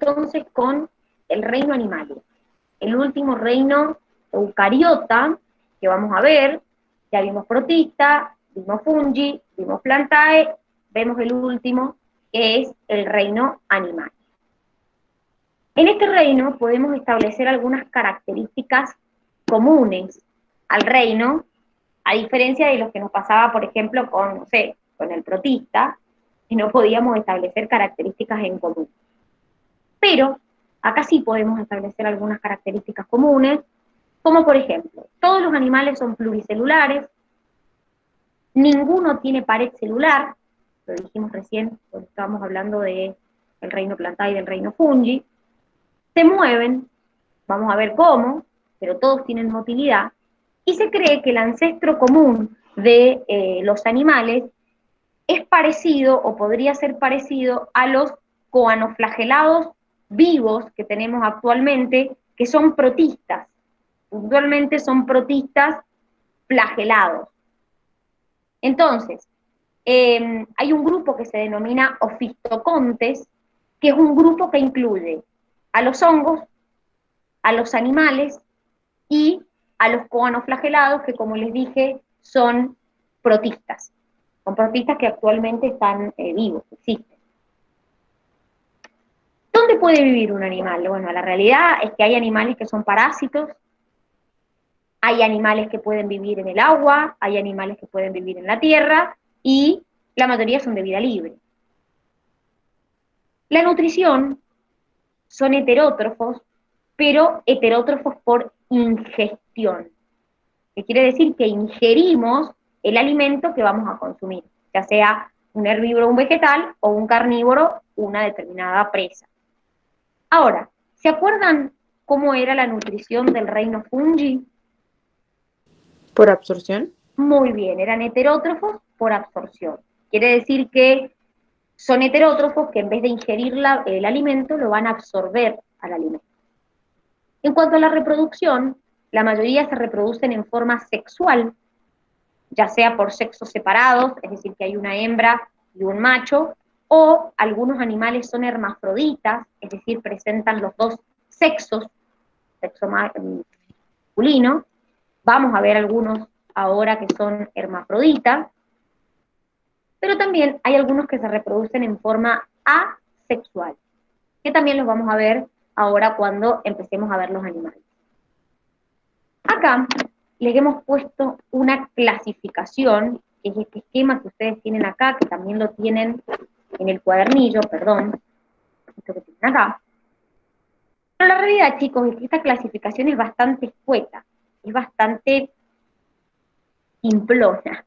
entonces con el reino animal, el último reino eucariota que vamos a ver. Ya vimos protista, vimos fungi, vimos plantae, vemos el último, que es el reino animal. En este reino podemos establecer algunas características comunes al reino, a diferencia de lo que nos pasaba, por ejemplo, con, no sé, con el protista, que no podíamos establecer características en común. Pero acá sí podemos establecer algunas características comunes, como por ejemplo, todos los animales son pluricelulares, ninguno tiene pared celular, lo dijimos recién cuando estábamos hablando del reino plantae y del reino fungi, se mueven, vamos a ver cómo, pero todos tienen motilidad, y se cree que el ancestro común de los animales es parecido, o podría ser parecido, a los coanoflagelados vivos que tenemos actualmente, que son protistas. Puntualmente son protistas flagelados. Entonces, hay un grupo que se denomina ofistocontes, que es un grupo que incluye a los hongos, a los animales y a los coanoflagelados, que como les dije, son protistas. Son protistas que actualmente están vivos, existen. ¿Dónde puede vivir un animal? Bueno, la realidad es que hay animales que son parásitos, hay animales que pueden vivir en el agua, hay animales que pueden vivir en la tierra, y la mayoría son de vida libre. La nutrición son heterótrofos, pero heterótrofos por ingestión, que quiere decir que ingerimos el alimento que vamos a consumir, ya sea un herbívoro, un vegetal, o un carnívoro, una determinada presa. Ahora, ¿se acuerdan cómo era la nutrición del reino fungi? ¿Por absorción? Muy bien, eran heterótrofos por absorción. Quiere decir que son heterótrofos que en vez de ingerir el alimento, lo van a absorber al alimento. En cuanto a la reproducción, la mayoría se reproducen en forma sexual, ya sea por sexos separados, es decir, que hay una hembra y un macho, o algunos animales son hermafroditas, es decir, presentan los dos sexos, sexo masculino. Vamos a ver algunos ahora que son hermafroditas, pero también hay algunos que se reproducen en forma asexual, que también los vamos a ver ahora cuando empecemos a ver los animales. Acá les hemos puesto una clasificación, que es este esquema que ustedes tienen acá, que también lo tienen en el cuadernillo, perdón, esto que tienen acá. Pero la realidad, chicos, es que esta clasificación es bastante escueta, es bastante simplona.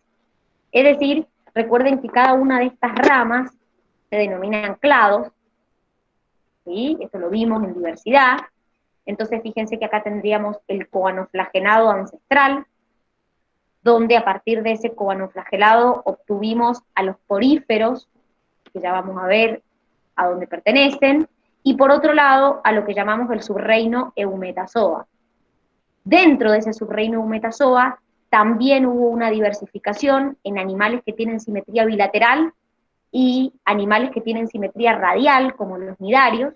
Es decir, recuerden que cada una de estas ramas se denominan clados, ¿sí? Esto lo vimos en diversidad. Entonces, fíjense que acá tendríamos el coanoflagelado ancestral, donde a partir de ese coanoflagelado obtuvimos a los poríferos, que ya vamos a ver a dónde pertenecen, y por otro lado, a lo que llamamos el subreino Eumetazoa. Dentro de ese subreino Eumetazoa también hubo una diversificación en animales que tienen simetría bilateral y animales que tienen simetría radial, como los nidarios,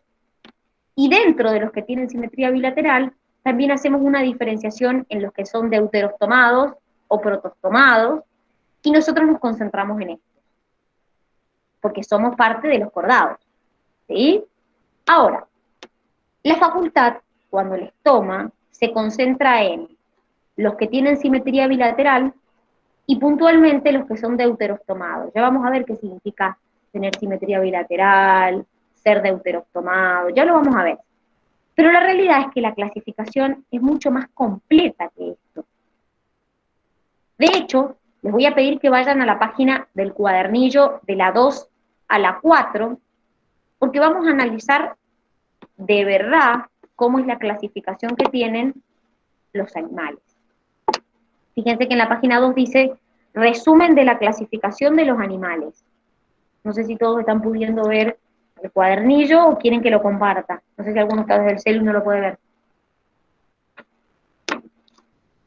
y dentro de los que tienen simetría bilateral, también hacemos una diferenciación en los que son deuterostomados o protostomados, y nosotros nos concentramos en esto, porque somos parte de los cordados, ¿sí? Ahora, la facultad, cuando les toma, se concentra en los que tienen simetría bilateral y puntualmente los que son deuterostomados. Ya vamos a ver qué significa tener simetría bilateral, ser deuterostomado, ya lo vamos a ver. Pero la realidad es que la clasificación es mucho más completa que esto. De hecho, les voy a pedir que vayan a la página del cuadernillo de la 2 a la 4, porque vamos a analizar de verdad cómo es la clasificación que tienen los animales. Fíjense que en la página 2 dice resumen de la clasificación de los animales. No sé si todos están pudiendo ver el cuadernillo o quieren que lo comparta. No sé si alguno está desde el celu y no lo puede ver.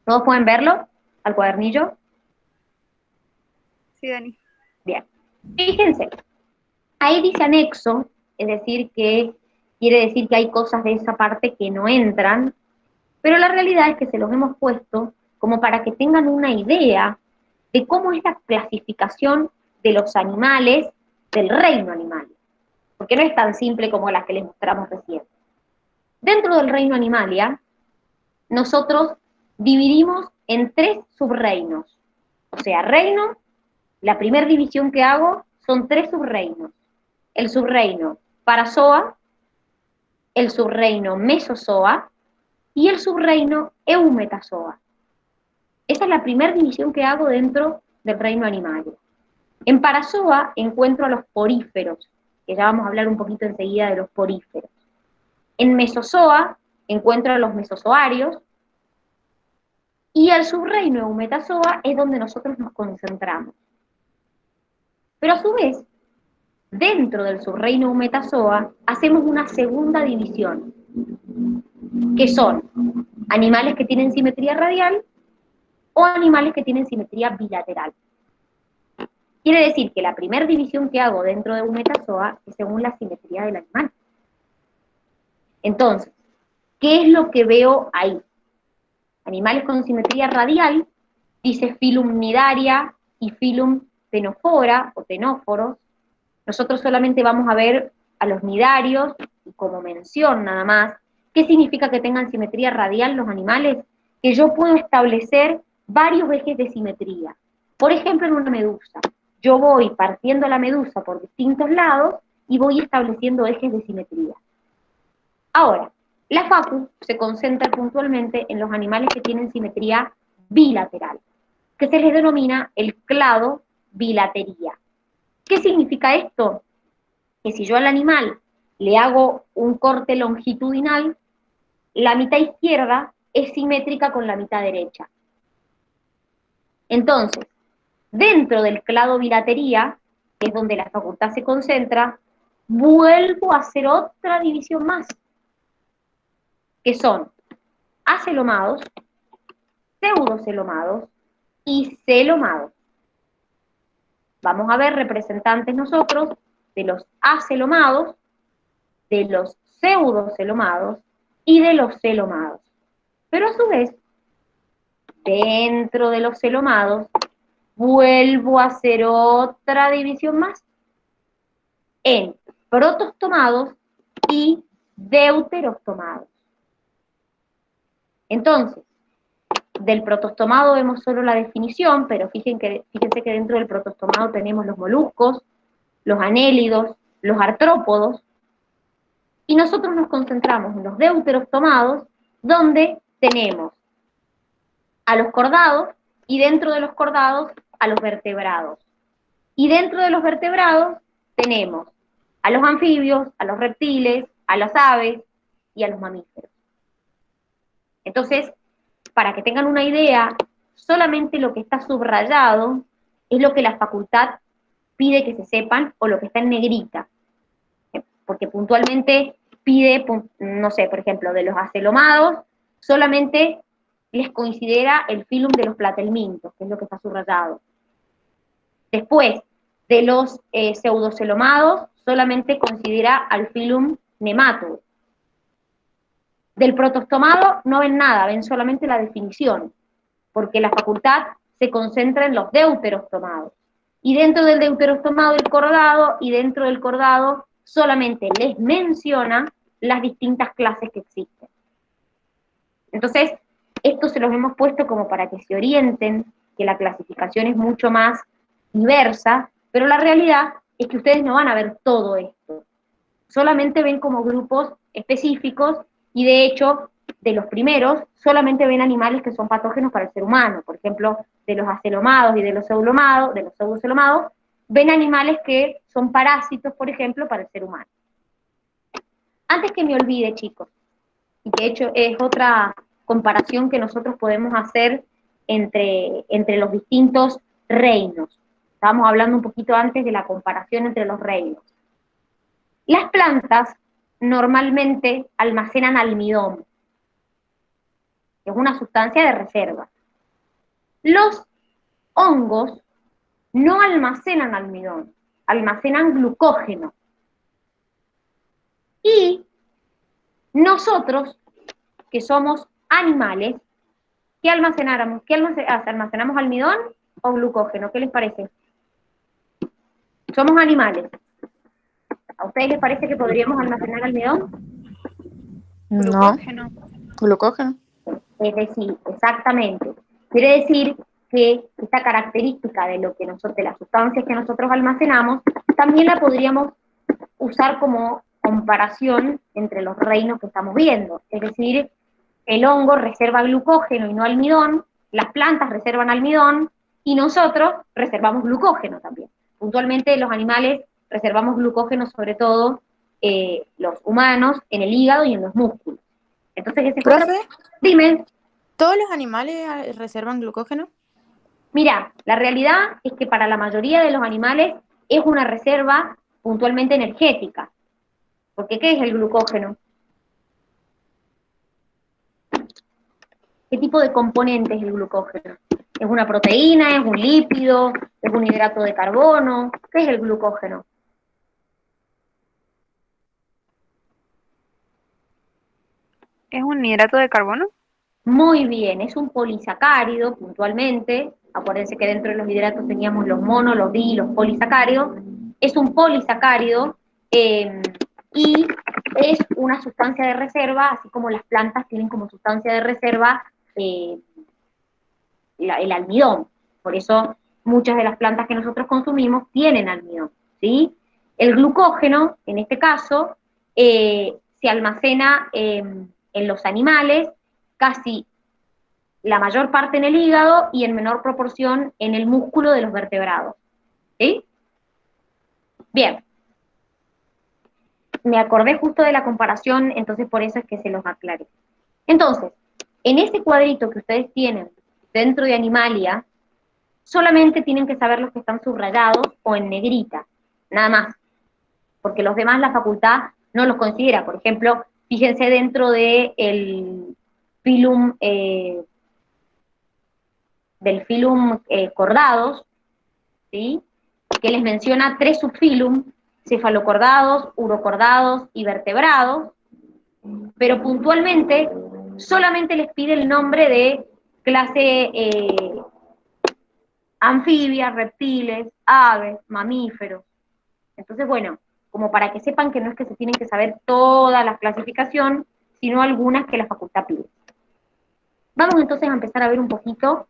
¿Todos pueden verlo al cuadernillo? Sí, Dani. Bien. Fíjense, ahí dice anexo, es decir, que Quiere decir que hay cosas de esa parte que no entran, pero la realidad es que se los hemos puesto como para que tengan una idea de cómo es la clasificación de los animales del reino animal, porque no es tan simple como las que les mostramos recién. Dentro del reino Animalia, nosotros dividimos en 3 subreinos. O sea, reino, la primera división que hago son 3 subreinos. El subreino Parazoa, el subreino Mesozoa y el subreino Eumetazoa. Esa es la primera división que hago dentro del reino animal. En Parazoa encuentro a los poríferos, que ya vamos a hablar un poquito enseguida de los poríferos. En Mesozoa encuentro a los mesozoarios, y el subreino Eumetazoa es donde nosotros nos concentramos. Pero a su vez, dentro del subreino Eumetazoa hacemos una segunda división, que son animales que tienen simetría radial o animales que tienen simetría bilateral. Quiere decir que la primera división que hago dentro de Eumetazoa es según la simetría del animal. Entonces, ¿qué es lo que veo ahí? Animales con simetría radial, dice Phylum Nidaria y Phylum Ctenophora o Ctenóforos. Nosotros solamente vamos a ver a los nidarios, y como mención nada más. ¿Qué significa que tengan simetría radial los animales? Que yo puedo establecer varios ejes de simetría. Por ejemplo, en una medusa. Yo voy partiendo la medusa por distintos lados y voy estableciendo ejes de simetría. Ahora, la FACU se concentra puntualmente en los animales que tienen simetría bilateral, que se les denomina el clado bilatería. ¿Qué significa esto? Que si yo al animal le hago un corte longitudinal, la mitad izquierda es simétrica con la mitad derecha. Entonces, dentro del clado bilatería, que es donde la facultad se concentra, vuelvo a hacer otra división más, que son acelomados, pseudocelomados y celomados. Vamos a ver representantes nosotros de los acelomados, de los pseudocelomados y de los celomados. Pero a su vez, dentro de los celomados, vuelvo a hacer otra división más en protostomados y deuterostomados. Entonces, del protostomado vemos solo la definición, pero fíjense que dentro del protostomado tenemos los moluscos, los anélidos, los artrópodos, y nosotros nos concentramos en los deuterostomados, donde tenemos a los cordados, y dentro de los cordados a los vertebrados. Y dentro de los vertebrados tenemos a los anfibios, a los reptiles, a las aves y a los mamíferos. Entonces, para que tengan una idea, solamente lo que está subrayado es lo que la facultad pide que se sepan, o lo que está en negrita. Porque puntualmente pide, no sé, por ejemplo, de los acelomados, solamente les considera el filum de los platelmintos, que es lo que está subrayado. Después, de los pseudocelomados, solamente considera al filum nematode. Del protostomado no ven nada, ven solamente la definición, porque la facultad se concentra en los deuterostomados. Y dentro del deuterostomado el cordado, y dentro del cordado solamente les menciona las distintas clases que existen. Entonces, esto se los hemos puesto como para que se orienten, que la clasificación es mucho más diversa, pero la realidad es que ustedes no van a ver todo esto. Solamente ven como grupos específicos, y de hecho, de los primeros, solamente ven animales que son patógenos para el ser humano. Por ejemplo, de los acelomados y de los pseudocelomados, ven animales que son parásitos, por ejemplo, para el ser humano. Antes que me olvide, chicos, y de hecho es otra comparación que nosotros podemos hacer entre los distintos reinos. Estábamos hablando un poquito antes de la comparación entre los reinos. Las plantas normalmente almacenan almidón, que es una sustancia de reserva. Los hongos no almacenan almidón, almacenan glucógeno. Y Nosotros, que somos animales, ¿qué almacenáramos? ¿Almacenamos almidón o glucógeno? ¿Qué les parece? Somos animales. ¿A ustedes les parece que podríamos almacenar almidón? No, glucógeno. Es decir, exactamente. Quiere decir que esta característica de lo que nosotros, de las sustancias que nosotros almacenamos, también la podríamos usar como comparación entre los reinos que estamos viendo. Es decir, el hongo reserva glucógeno y no almidón, las plantas reservan almidón y nosotros reservamos glucógeno también. Puntualmente los animales reservamos glucógeno, sobre todo los humanos, en el hígado y en los músculos. Entonces, ese es otra... Profe, Dime. ¿todos los animales reservan glucógeno? Mira, la realidad es que para la mayoría de los animales es una reserva puntualmente energética. Porque ¿qué es el glucógeno? ¿Qué tipo de componente es el glucógeno? ¿Es una proteína? ¿Es un lípido? ¿Es un hidrato de carbono? ¿Qué es el glucógeno? ¿Es un hidrato de carbono? Muy bien, es un polisacárido puntualmente. Acuérdense que dentro de los hidratos teníamos los mono, los di, los polisacáridos. Es un polisacárido y es una sustancia de reserva, así como las plantas tienen como sustancia de reserva el almidón. Por eso muchas de las plantas que nosotros consumimos tienen almidón, ¿sí? El glucógeno, en este caso, se almacena en los animales, casi la mayor parte en el hígado y en menor proporción en el músculo de los vertebrados, ¿sí? Bien. Me acordé justo de la comparación, entonces por eso es que se los aclaré. Entonces, en ese cuadrito que ustedes tienen dentro de Animalia, solamente tienen que saber los que están subrayados o en negrita, nada más, porque los demás la facultad no los considera. Por ejemplo, fíjense dentro del filum, cordados, ¿sí? Que les menciona 3 subfilum, cefalocordados, urocordados y vertebrados, pero puntualmente solamente les pide el nombre de clase anfibias, reptiles, aves, mamíferos. Entonces, bueno, como para que sepan que no es que se tienen que saber toda la clasificación, sino algunas que la facultad pide. Vamos entonces a empezar a ver un poquito,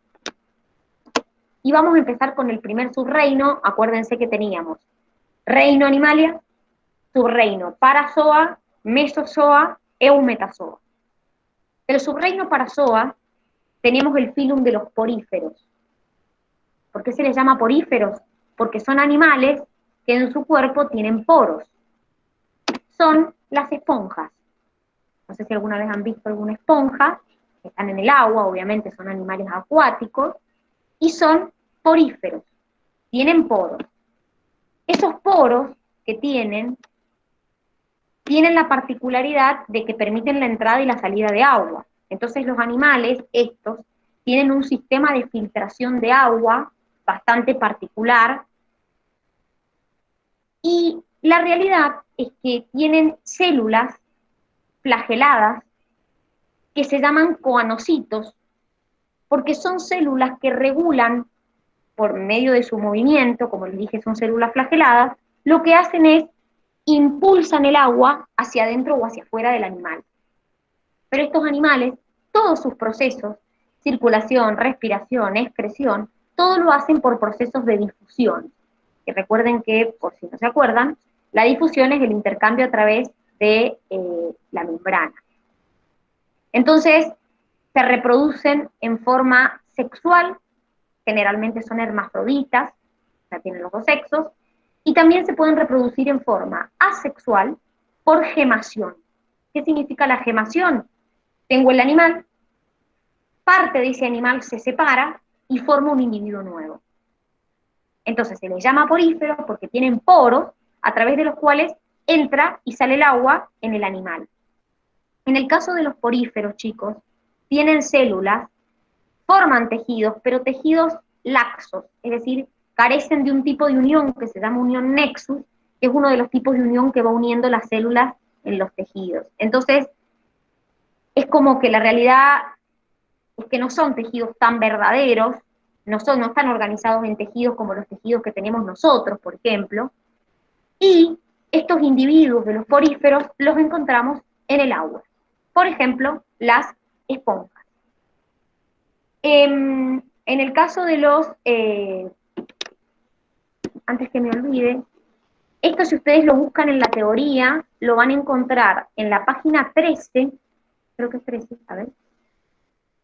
y vamos a empezar con el primer subreino. Acuérdense que teníamos reino Animalia, subreino Parazoa, Mesozoa, Eumetazoa. El subreino Parazoa tenemos el filum de los poríferos. ¿Por qué se les llama poríferos? Porque son animales que en su cuerpo tienen poros. Son las esponjas. No sé si alguna vez han visto alguna esponja, que están en el agua, obviamente son animales acuáticos, y son poríferos, tienen poros. Esos poros que tienen la particularidad de que permiten la entrada y la salida de agua. Entonces los animales, estos, tienen un sistema de filtración de agua bastante particular, y la realidad es que tienen células flageladas que se llaman coanocitos, porque son células que regulan, por medio de su movimiento, como les dije, son células flageladas, lo que hacen es impulsan el agua hacia adentro o hacia afuera del animal. Pero estos animales, todos sus procesos, circulación, respiración, excreción, todo lo hacen por procesos de difusión. Que recuerden que, por si no se acuerdan, la difusión es el intercambio a través de la membrana. Entonces, se reproducen en forma sexual, generalmente son hermafroditas, o sea, tienen los dos sexos, y también se pueden reproducir en forma asexual por gemación. ¿Qué significa la gemación? Tengo el animal, parte de ese animal se separa y forma un individuo nuevo. Entonces se les llama poríferos porque tienen poros a través de los cuales entra y sale el agua en el animal. En el caso de los poríferos, chicos, tienen células, forman tejidos, pero tejidos laxos, es decir, carecen de un tipo de unión que se llama unión nexus, que es uno de los tipos de unión que va uniendo las células en los tejidos. Entonces, es como que la realidad es que no son tejidos tan verdaderos, no están organizados en tejidos como los tejidos que tenemos nosotros, por ejemplo, y estos individuos de los poríferos los encontramos en el agua. Por ejemplo, las esponjas. En el caso de los, antes que me olvide, esto si ustedes lo buscan en la teoría, lo van a encontrar en la página 13, creo que es 13, a ver.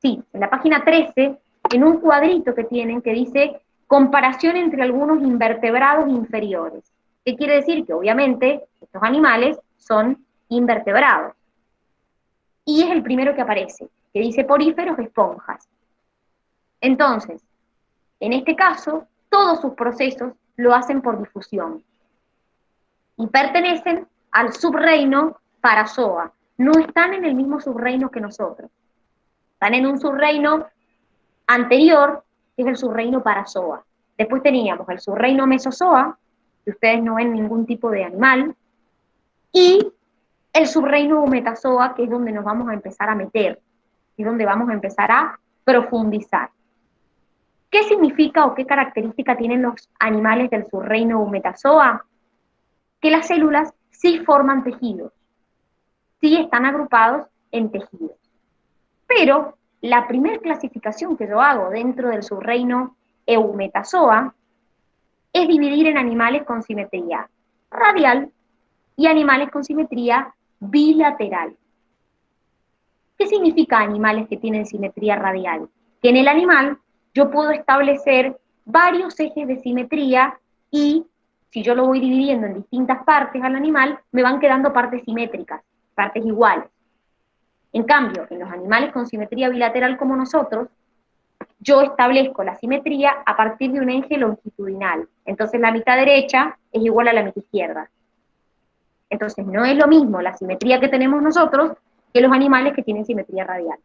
Sí, en la página 13, en un cuadrito que tienen que dice comparación entre algunos invertebrados inferiores. ¿Qué quiere decir? Que obviamente estos animales son invertebrados. Y es el primero que aparece, que dice poríferos, esponjas. Entonces, en este caso, todos sus procesos lo hacen por difusión. Y pertenecen al subreino Parazoa. No están en el mismo subreino que nosotros. Están en un subreino anterior, que es el subreino Parazoa. Después teníamos el subreino Mesozoa, que ustedes no ven ningún tipo de animal, y el subreino Humetazoa, que es donde nos vamos a empezar a meter, es donde vamos a empezar a profundizar. ¿Qué significa o qué característica tienen los animales del subreino Humetazoa? Que las células sí forman tejidos, sí están agrupados en tejidos. Pero la primera clasificación que yo hago dentro del subreino Eumetazoa es dividir en animales con simetría radial y animales con simetría bilateral. ¿Qué significa animales que tienen simetría radial? Que en el animal yo puedo establecer varios ejes de simetría y si yo lo voy dividiendo en distintas partes al animal, me van quedando partes simétricas, partes iguales. En cambio, en los animales con simetría bilateral como nosotros, yo establezco la simetría a partir de un eje longitudinal. Entonces la mitad derecha es igual a la mitad izquierda. Entonces no es lo mismo la simetría que tenemos nosotros que los animales que tienen simetría radial.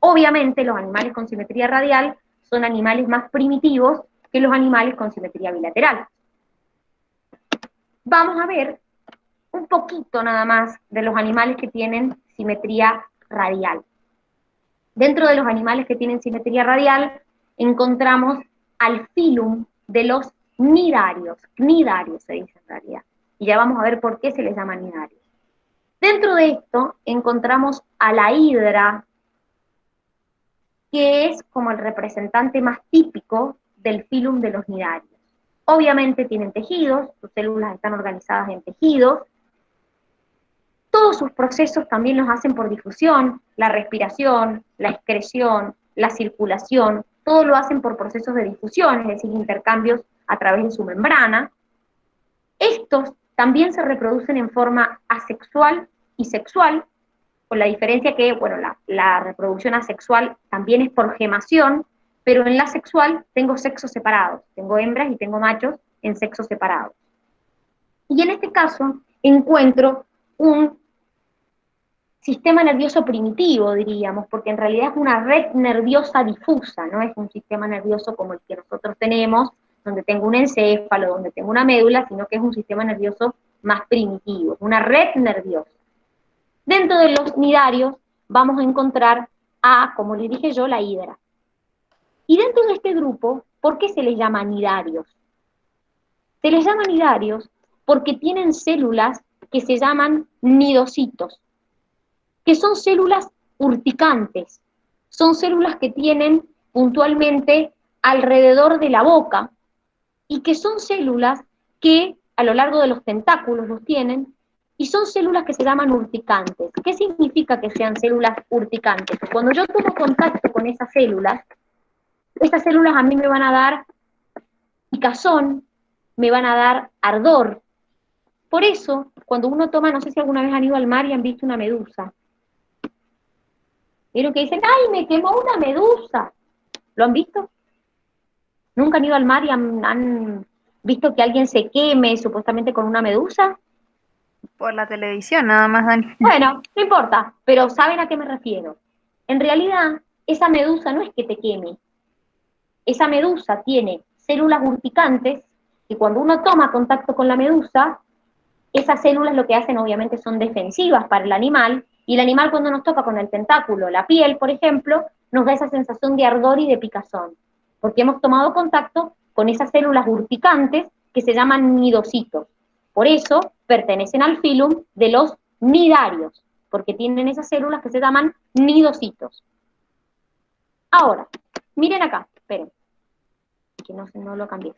Obviamente los animales con simetría radial son animales más primitivos que los animales con simetría bilateral. Vamos a ver un poquito nada más de los animales que tienen simetría radial. Dentro de los animales que tienen simetría radial encontramos al filum de los cnidarios se dice en realidad, y ya vamos a ver por qué se les llama cnidarios. Dentro de esto encontramos a la hidra, que es como el representante más típico del filum de los cnidarios. Obviamente tienen tejidos, sus células están organizadas en tejidos, todos sus procesos también los hacen por difusión, la respiración, la excreción, la circulación, todo lo hacen por procesos de difusión, es decir, intercambios a través de su membrana. Estos también se reproducen en forma asexual y sexual, con la diferencia que, bueno, la reproducción asexual también es por gemación, pero en la sexual tengo sexos separados, tengo hembras y tengo machos en sexos separados. Y en este caso encuentro un sistema nervioso primitivo, diríamos, porque en realidad es una red nerviosa difusa, no es un sistema nervioso como el que nosotros tenemos, donde tengo un encéfalo, donde tengo una médula, sino que es un sistema nervioso más primitivo, una red nerviosa. Dentro de los cnidarios vamos a encontrar a, como les dije yo, la hidra. Y dentro de este grupo, ¿por qué se les llama cnidarios? Se les llama cnidarios porque tienen células que se llaman cnidocitos, que son células urticantes, son células que tienen puntualmente alrededor de la boca y que son células que a lo largo de los tentáculos los tienen y son células que se llaman urticantes. ¿Qué significa que sean células urticantes? Que cuando yo tomo contacto con esas células a mí me van a dar picazón, me van a dar ardor. Por eso, cuando uno toma, no sé si alguna vez han ido al mar y han visto una medusa, vieron que dicen, ¡ay, me quemó una medusa! ¿Lo han visto? ¿Nunca han ido al mar y han visto que alguien se queme supuestamente con una medusa? Por la televisión, nada más, Dani. Bueno, no importa, pero ¿saben a qué me refiero? En realidad, esa medusa no es que te queme. Esa medusa tiene células urticantes y cuando uno toma contacto con la medusa, esas células lo que hacen obviamente son defensivas para el animal Y el animal cuando nos toca con el tentáculo, la piel, por ejemplo, nos da esa sensación de ardor y de picazón, porque hemos tomado contacto con esas células urticantes que se llaman nidocitos. Por eso pertenecen al filum de los nidarios, porque tienen esas células que se llaman nidocitos. Ahora, miren acá, esperen, que no lo cambié.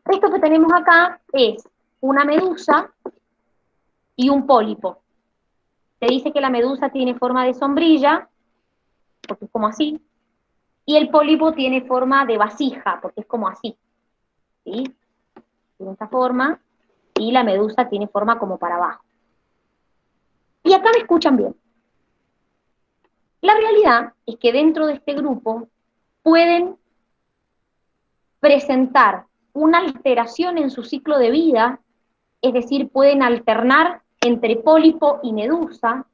Esto que tenemos acá es una medusa y un pólipo. Se dice que la medusa tiene forma de sombrilla, porque es como así, y el pólipo tiene forma de vasija, porque es como así, ¿sí? Tiene esta forma, y la medusa tiene forma como para abajo. Y acá me escuchan bien. La realidad es que dentro de este grupo pueden presentar una alteración en su ciclo de vida, es decir, pueden alternar entre pólipo y medusa,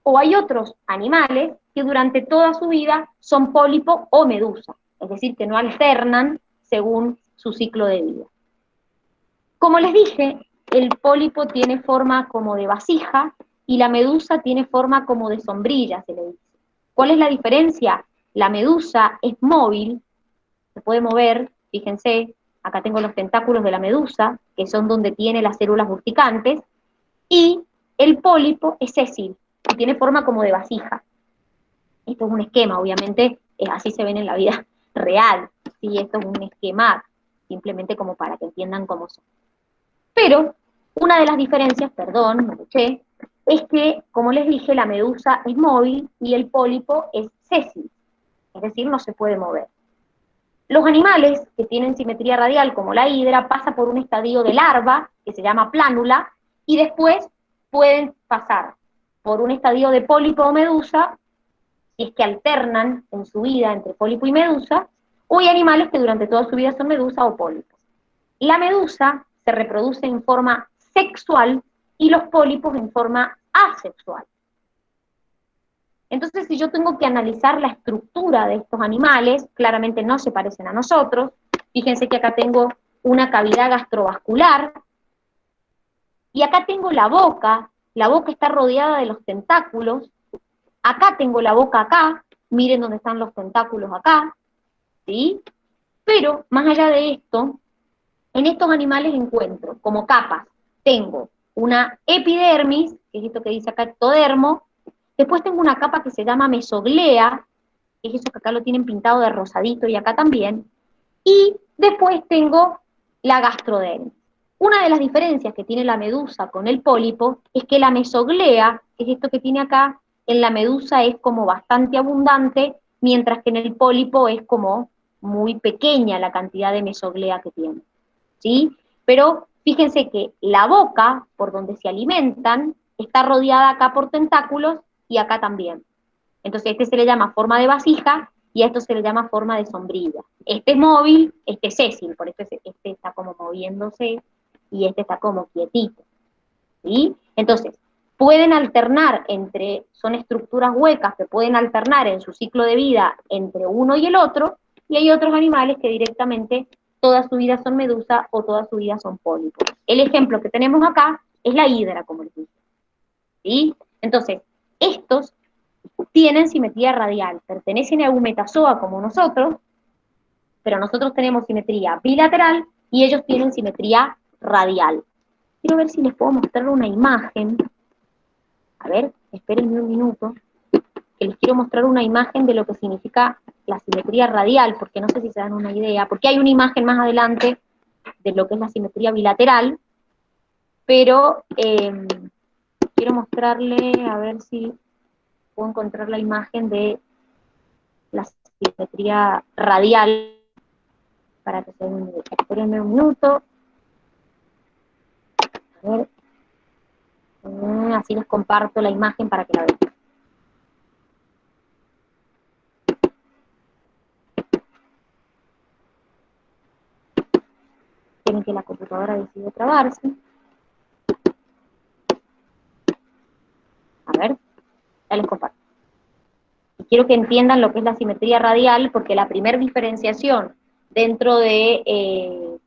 o hay otros animales que durante toda su vida son pólipo o medusa, es decir, que no alternan según su ciclo de vida. Como les dije, el pólipo tiene forma como de vasija y la medusa tiene forma como de sombrilla, se le dice. ¿Cuál es la diferencia? La medusa es móvil, se puede mover, fíjense, acá tengo los tentáculos de la medusa, que son donde tiene las células urticantes, y el pólipo es sésil, y tiene forma como de vasija. Esto es un esquema, obviamente, así se ven en la vida real, ¿sí? Esto es un esquema simplemente como para que entiendan cómo son. Pero una de las diferencias, perdón, me escuché, es que, como les dije, la medusa es móvil y el pólipo es sésil, es decir, no se puede mover. Los animales que tienen simetría radial, como la hidra, pasa por un estadio de larva, que se llama plánula, y después pueden pasar por un estadio de pólipo o medusa, si es que alternan en su vida entre pólipo y medusa, o hay animales que durante toda su vida son medusa o pólipos. La medusa se reproduce en forma sexual y los pólipos en forma asexual. Entonces, si yo tengo que analizar la estructura de estos animales, claramente no se parecen a nosotros. Fíjense que acá tengo una cavidad gastrovascular, y acá tengo la boca está rodeada de los tentáculos, acá tengo la boca acá, miren dónde están los tentáculos acá, ¿sí? Pero, más allá de esto, en estos animales encuentro como capas, tengo una epidermis, que es esto que dice acá ectodermo, después tengo una capa que se llama mesoglea, que es eso que acá lo tienen pintado de rosadito y acá también, y después tengo la gastrodermis. Una de las diferencias que tiene la medusa con el pólipo es que la mesoglea, que es esto que tiene acá, en la medusa es como bastante abundante, mientras que en el pólipo es como muy pequeña la cantidad de mesoglea que tiene, ¿sí? Pero fíjense que la boca, por donde se alimentan, está rodeada acá por tentáculos y acá también. Entonces este se le llama forma de vasija y a esto se le llama forma de sombrilla. Este es móvil, este es sésil, por eso este está como moviéndose y este está como quietito, ¿sí? Entonces, pueden alternar son estructuras huecas que pueden alternar en su ciclo de vida entre uno y el otro, y hay otros animales que directamente toda su vida son medusa o toda su vida son pólipos. El ejemplo que tenemos acá es la hidra, como les dije, ¿sí? Entonces, estos tienen simetría radial, pertenecen a Eumetazoa como nosotros, pero nosotros tenemos simetría bilateral y ellos tienen simetría radial. Quiero ver si les puedo mostrar una imagen. A ver, espérenme un minuto, que les quiero mostrar una imagen de lo que significa la simetría radial, porque no sé si se dan una idea, porque hay una imagen más adelante de lo que es la simetría bilateral, pero quiero mostrarle, a ver si puedo encontrar la imagen de la simetría radial, para que se den una idea. Espérenme un minuto. A ver. Así les comparto la imagen para que la vean. Tienen que la computadora decide trabarse. A ver, ya les comparto. Y quiero que entiendan lo que es la simetría radial, porque la primera diferenciación dentro de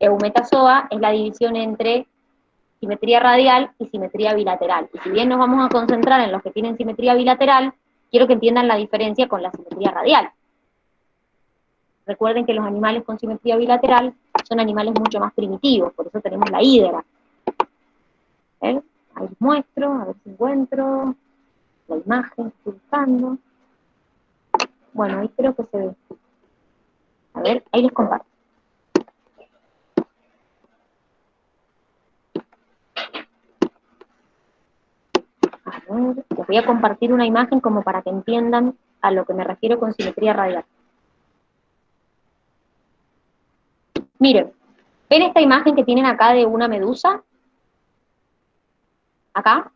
Eumetazoa es la división entre simetría radial y simetría bilateral. Y si bien nos vamos a concentrar en los que tienen simetría bilateral, quiero que entiendan la diferencia con la simetría radial. Recuerden que los animales con simetría bilateral son animales mucho más primitivos, por eso tenemos la hidra. Ahí les muestro, a ver si encuentro la imagen, estoy buscando. Bueno, ahí creo que se ve. A ver, ahí les comparto. A ver, les voy a compartir una imagen como para que entiendan a lo que me refiero con simetría radial. Miren, ¿ven esta imagen que tienen acá de una medusa? ¿Acá?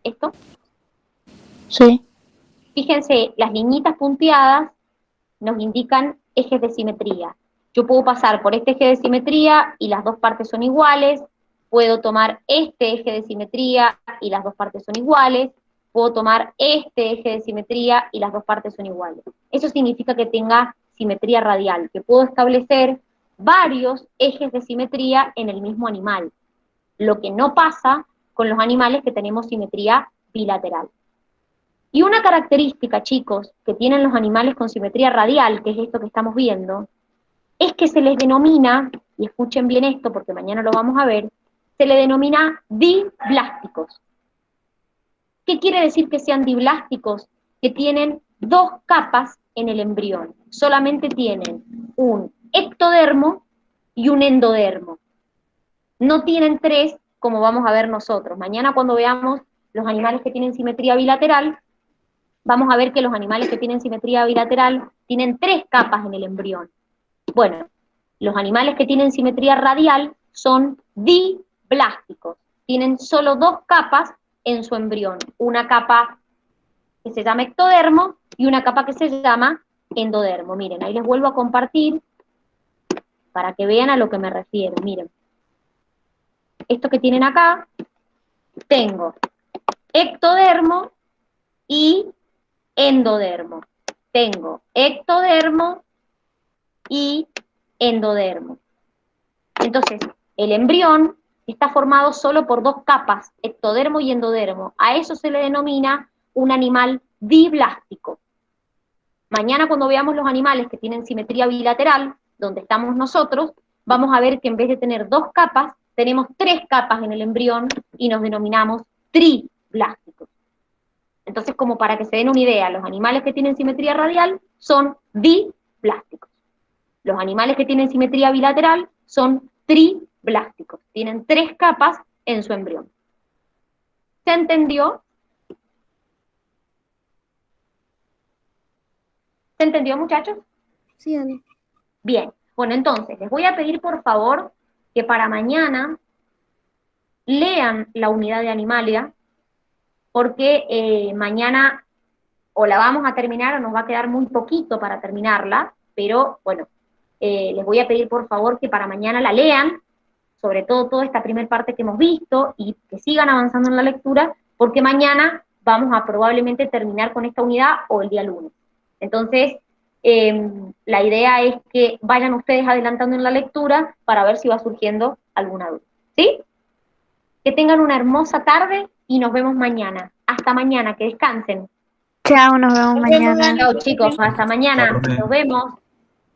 ¿Esto? Sí. Fíjense, las liñitas punteadas nos indican ejes de simetría. Yo puedo pasar por este eje de simetría y las dos partes son iguales, puedo tomar este eje de simetría y las dos partes son iguales, puedo tomar este eje de simetría y las dos partes son iguales. Eso significa que tenga simetría radial, que puedo establecer varios ejes de simetría en el mismo animal, lo que no pasa con los animales que tenemos simetría bilateral. Y una característica, chicos, que tienen los animales con simetría radial, que es esto que estamos viendo, es que se les denomina, y escuchen bien esto porque mañana lo vamos a ver, se le denomina diblásticos. ¿Qué quiere decir que sean diblásticos? Que tienen dos capas en el embrión. Solamente tienen un ectodermo y un endodermo. No tienen tres, como vamos a ver nosotros. Mañana cuando veamos los animales que tienen simetría bilateral, vamos a ver que los animales que tienen simetría bilateral tienen tres capas en el embrión. Bueno, los animales que tienen simetría radial son diblásticos. Tienen solo dos capas en su embrión. Una capa que se llama ectodermo y una capa que se llama endodermo. Miren, ahí les vuelvo a compartir para que vean a lo que me refiero. Miren, esto que tienen acá, tengo ectodermo y endodermo. Tengo ectodermo y endodermo. Entonces, el embrión está formado solo por dos capas, ectodermo y endodermo. A eso se le denomina un animal diblástico. Mañana cuando veamos los animales que tienen simetría bilateral, donde estamos nosotros, vamos a ver que en vez de tener dos capas, tenemos tres capas en el embrión y nos denominamos triblásticos. Entonces, como para que se den una idea, los animales que tienen simetría radial son diblásticos. Los animales que tienen simetría bilateral son triblásticos. Tienen tres capas en su embrión. ¿Se entendió? ¿Se entendió, muchachos? Sí, Dani. Bien. Bueno, entonces, les voy a pedir, por favor, que para mañana lean la unidad de Animalia, porque mañana o la vamos a terminar o nos va a quedar muy poquito para terminarla, pero bueno, les voy a pedir por favor que para mañana la lean, sobre todo toda esta primera parte que hemos visto, y que sigan avanzando en la lectura, porque mañana vamos a probablemente terminar con esta unidad o el día lunes. Entonces, la idea es que vayan ustedes adelantando en la lectura para ver si va surgiendo alguna duda. ¿Sí? Que tengan una hermosa tarde y nos vemos mañana. Hasta mañana, que descansen. Chao, nos vemos mañana. Chao chicos, hasta mañana. Chao, profe. Nos vemos.